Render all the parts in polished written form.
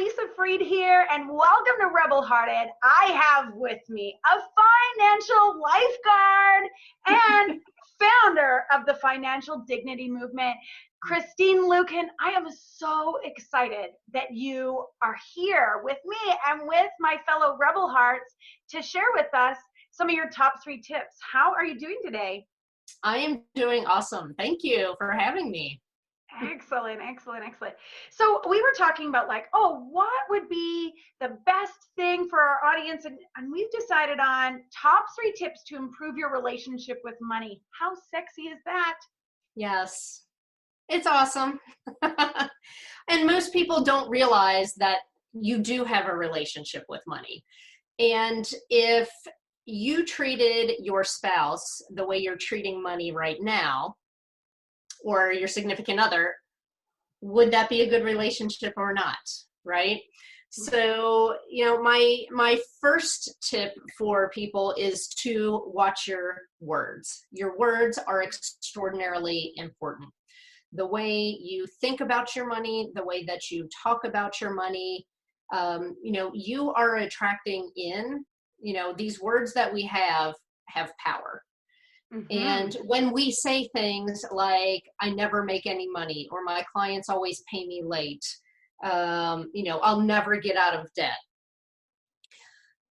Lisa Freed here, and welcome to Rebel Hearted. I have with me a financial lifeguard and founder of the Financial Dignity Movement, Christine Luken. I am so excited that you are here with me and with my fellow Rebel Hearts to share with us some of your top 3 tips. How are you doing today? I am doing awesome. Thank you for having me. Excellent. So we were talking about what would be the best thing for our audience? And we've decided on top 3 tips to improve your relationship with money. How sexy is that? Yes, it's awesome. And most people don't realize that you do have a relationship with money. And if you treated your spouse the way you're treating money right now, or your significant other, would that be a good relationship or not, right? So, my first tip for people is to watch your words. Your words are extraordinarily important. The way you think about your money, the way that you talk about your money, you are attracting in, these words that we have power. Mm-hmm. And when we say things like, I never make any money, or my clients always pay me late, I'll never get out of debt.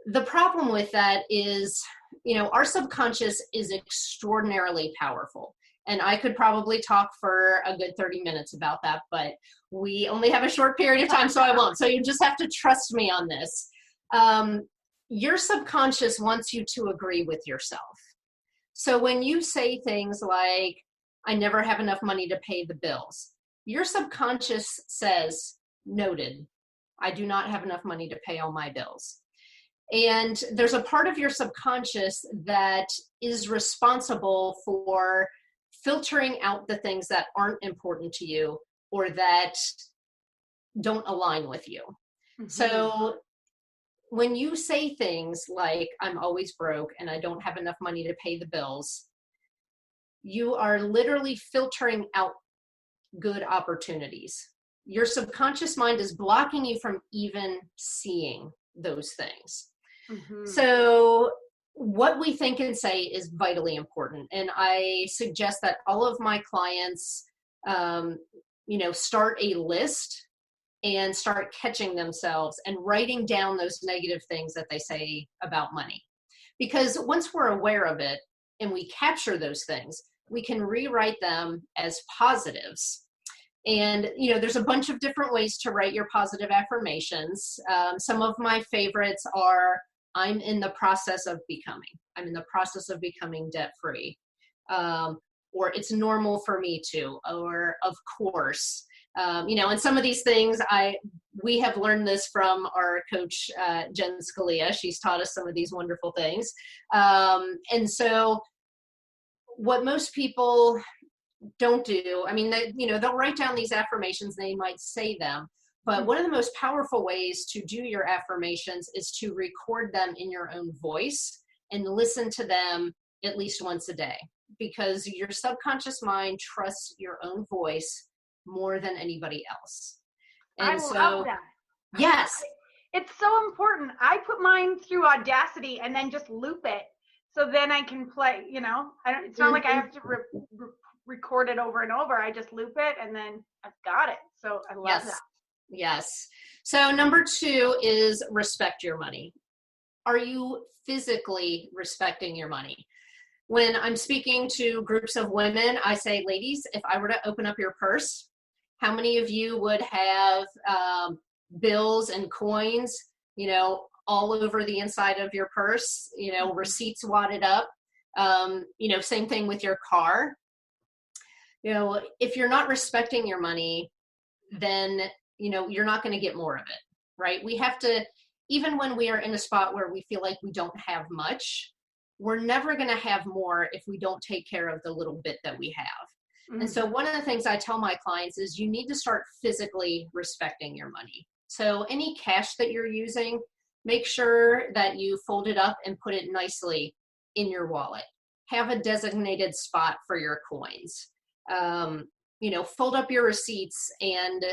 The problem with that is, our subconscious is extraordinarily powerful. And I could probably talk for a good 30 minutes about that, but we only have a short period of time, so I won't. So you just have to trust me on this. Your subconscious wants you to agree with yourself. So when you say things like, I never have enough money to pay the bills, your subconscious says, noted, I do not have enough money to pay all my bills. And there's a part of your subconscious that is responsible for filtering out the things that aren't important to you or that don't align with you. Mm-hmm. So when you say things like, I'm always broke and I don't have enough money to pay the bills, you are literally filtering out good opportunities. Your subconscious mind is blocking you from even seeing those things. Mm-hmm. So what we think and say is vitally important. And I suggest that all of my clients, start a list and start catching themselves and writing down those negative things that they say about money. Because once we're aware of it and we capture those things, we can rewrite them as positives. And, there's a bunch of different ways to write your positive affirmations. Some of my favorites are, I'm in the process of becoming. I'm in the process of becoming debt-free. Or it's normal for me to, or of course. And some of these things, we have learned this from our coach, Jen Scalia. She's taught us some of these wonderful things. And so what most people don't do, they'll write down these affirmations, they might say them, but one of the most powerful ways to do your affirmations is to record them in your own voice and listen to them at least once a day, because your subconscious mind trusts your own voice more than anybody else. And I love that. Yes. It's so important. I put mine through Audacity and then just loop it. So then I can play, it's not like I have to record it over and over. I just loop it and then I've got it. So I love that. Yes. So number 2 is respect your money. Are you physically respecting your money? When I'm speaking to groups of women, I say, ladies, if I were to open up your purse, how many of you would have bills and coins, all over the inside of your purse, receipts wadded up, same thing with your car. If you're not respecting your money, then, you're not going to get more of it, right? We have to, even when we are in a spot where we feel like we don't have much, we're never going to have more if we don't take care of the little bit that we have. Mm-hmm. And so one of the things I tell my clients is you need to start physically respecting your money. So any cash that you're using, make sure that you fold it up and put it nicely in your wallet. Have a designated spot for your coins. Fold up your receipts and,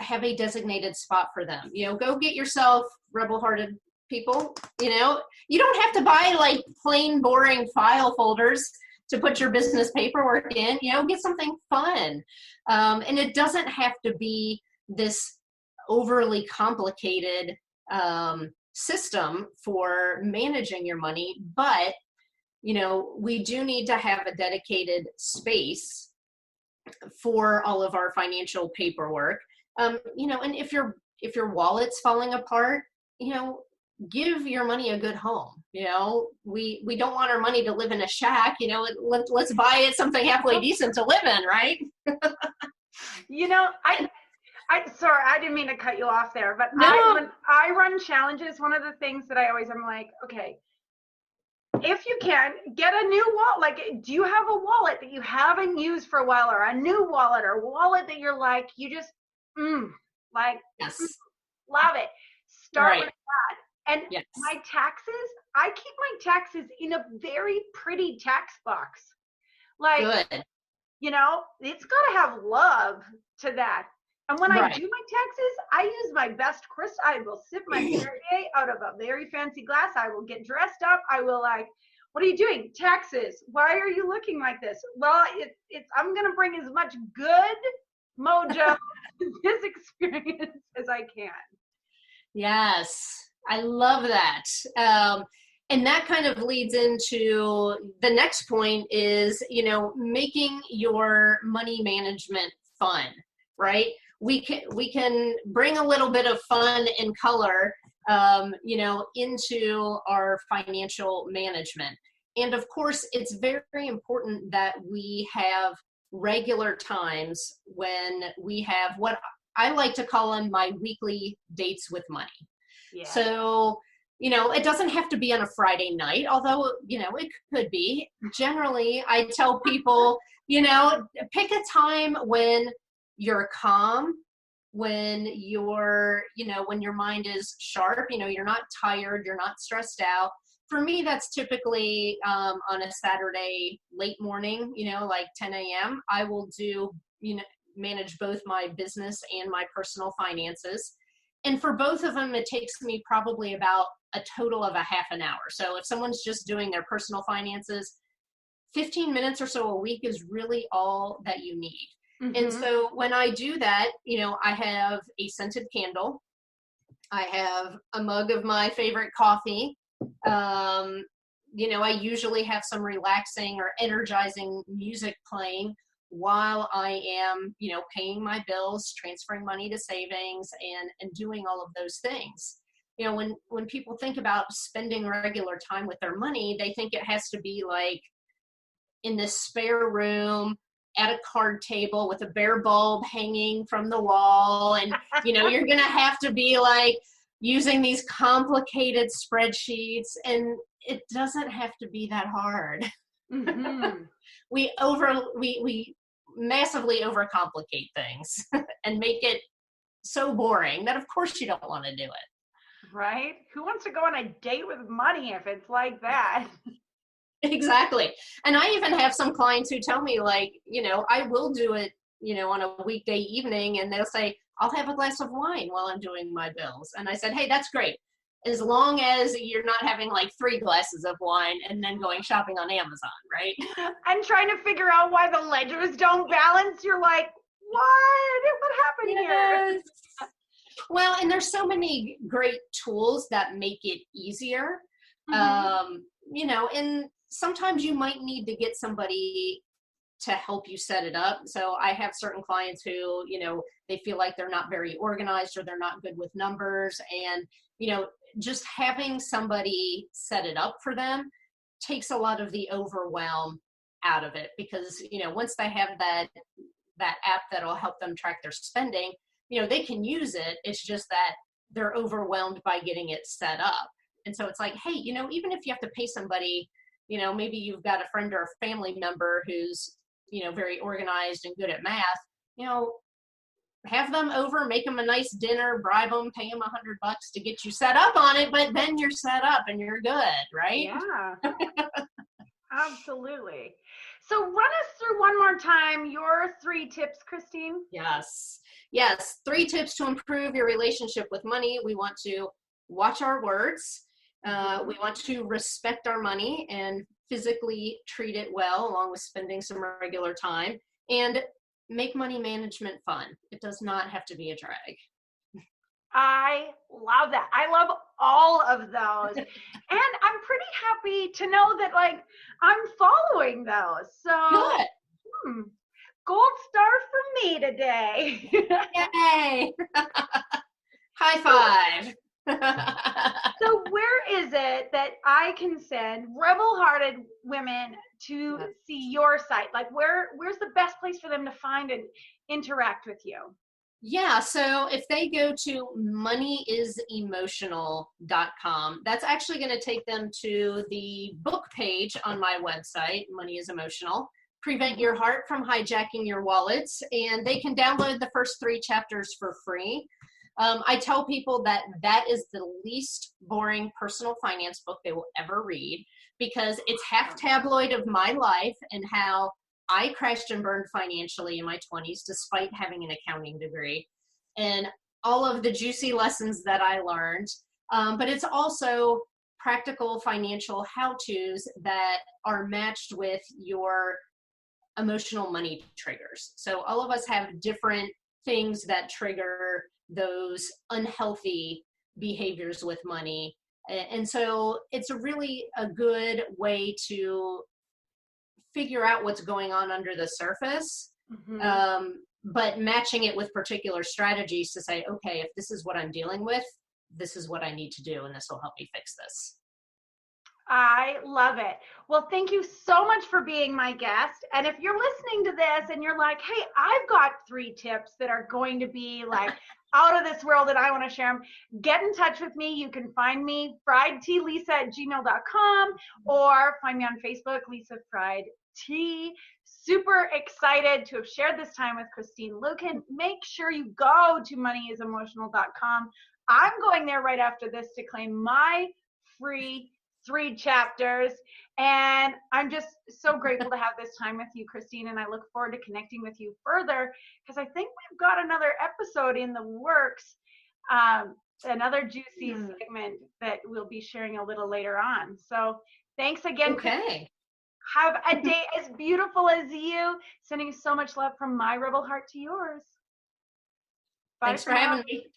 have a designated spot for them. Go get yourself, rebel-hearted people, you don't have to buy like plain boring file folders to put your business paperwork in. Get something fun. And it doesn't have to be this overly complicated system for managing your money, but we do need to have a dedicated space for all of our financial paperwork. And if your wallet's falling apart, give your money a good home. We don't want our money to live in a shack. Let's buy it something halfway decent to live in, right? I sorry, I didn't mean to cut you off there, but no. when I run challenges, one of the things that I'm like, okay, if you can get a new wallet, like, do you have a wallet that you haven't used for a while, or a new wallet, or a wallet that you're like, you just, yes. Love it. Start right. with that. And yes. my taxes, I keep my taxes in a very pretty tax box. Like, good. It's got to have love to that. And when right. I do my taxes, I use my best crystal. I will sip my Perrier out of a very fancy glass. I will get dressed up. I will what are you doing? Taxes. Why are you looking like this? Well, I'm going to bring as much good mojo to this experience as I can. Yes, I love that. And that kind of leads into the next point is, making your money management fun, right? We can bring a little bit of fun and color, into our financial management. And of course, it's very important that we have regular times when we have what I like to call them my weekly dates with money. Yeah. So, it doesn't have to be on a Friday night, although, it could be. Generally, I tell people, pick a time when you're calm, when you're, when your mind is sharp, you're not tired, you're not stressed out. For me, that's typically on a Saturday late morning, like 10 a.m. I will do, manage both my business and my personal finances. And for both of them, it takes me probably about a total of a half an hour. So if someone's just doing their personal finances, 15 minutes or so a week is really all that you need. Mm-hmm. And so when I do that, I have a scented candle. I have a mug of my favorite coffee. I usually have some relaxing or energizing music playing while I am, paying my bills, transferring money to savings, and doing all of those things. When people think about spending regular time with their money, they think it has to be like in this spare room at a card table with a bare bulb hanging from the wall. And, you're going to have to be like using these complicated spreadsheets, and it doesn't have to be that hard. Mm-hmm. We massively overcomplicate things and make it so boring that of course you don't want to do it. Right? Who wants to go on a date with money if it's like that? Exactly. And I even have some clients who tell me like, I will do it, on a weekday evening, and they'll say, I'll have a glass of wine while I'm doing my bills. And I said, hey, that's great. As long as you're not having like 3 glasses of wine and then going shopping on Amazon, right? And trying to figure out why the ledgers don't balance. You're like, what happened here? Well, and there's so many great tools that make it easier. Mm-hmm. And sometimes you might need to get somebody to help you set it up. So I have certain clients who, they feel like they're not very organized or they're not good with numbers. And, just having somebody set it up for them takes a lot of the overwhelm out of it, because, once they have that app that'll help them track their spending, they can use it. It's just that they're overwhelmed by getting it set up. And so it's like, hey, even if you have to pay somebody, maybe you've got a friend or a family member who's, very organized and good at math, have them over, make them a nice dinner, bribe them, pay them $100 to get you set up on it, but then you're set up and you're good, right? Yeah. Absolutely. So run us through one more time your 3 tips, Christine. Yes. Yes. 3 tips to improve your relationship with money. We want to watch our words. We want to respect our money and physically treat it well, along with spending some regular time, and make money management fun. It does not have to be a drag. I love that. I love all of those. And I'm pretty happy to know that like I'm following those. So Good. Gold star for me today. Yay. High five. So where is it that I can send rebel-hearted women to see your site? Like where's the best place for them to find and interact with you? Yeah, so if they go to moneyisemotional.com, that's actually going to take them to the book page on my website, Money is Emotional, Prevent Your Heart from Hijacking Your Wallets, and they can download the first 3 chapters for free. I tell people that that is the least boring personal finance book they will ever read, because it's half tabloid of my life and how I crashed and burned financially in my 20s despite having an accounting degree, and all of the juicy lessons that I learned. But it's also practical financial how-tos that are matched with your emotional money triggers. So all of us have different things that trigger those unhealthy behaviors with money. And so it's really a good way to figure out what's going on under the surface, but matching it with particular strategies to say, okay, if this is what I'm dealing with, this is what I need to do, and this will help me fix this. I love it. Well, thank you so much for being my guest. And if you're listening to this and you're like, hey, I've got 3 tips that are going to be like out of this world and I want to share them, get in touch with me. You can find me friedtlisa@gmail.com or find me on Facebook, Lisa Fried T. Super excited to have shared this time with Christine Luken. Make sure you go to moneyisemotional.com. I'm going there right after this to claim my free 3 chapters. And I'm just so grateful to have this time with you, Christine. And I look forward to connecting with you further, because I think we've got another episode in the works, another juicy segment that we'll be sharing a little later on. So thanks again, Christine. Have a day as beautiful as you. Sending you so much love from my rebel heart to yours. Bye. Thanks for having me.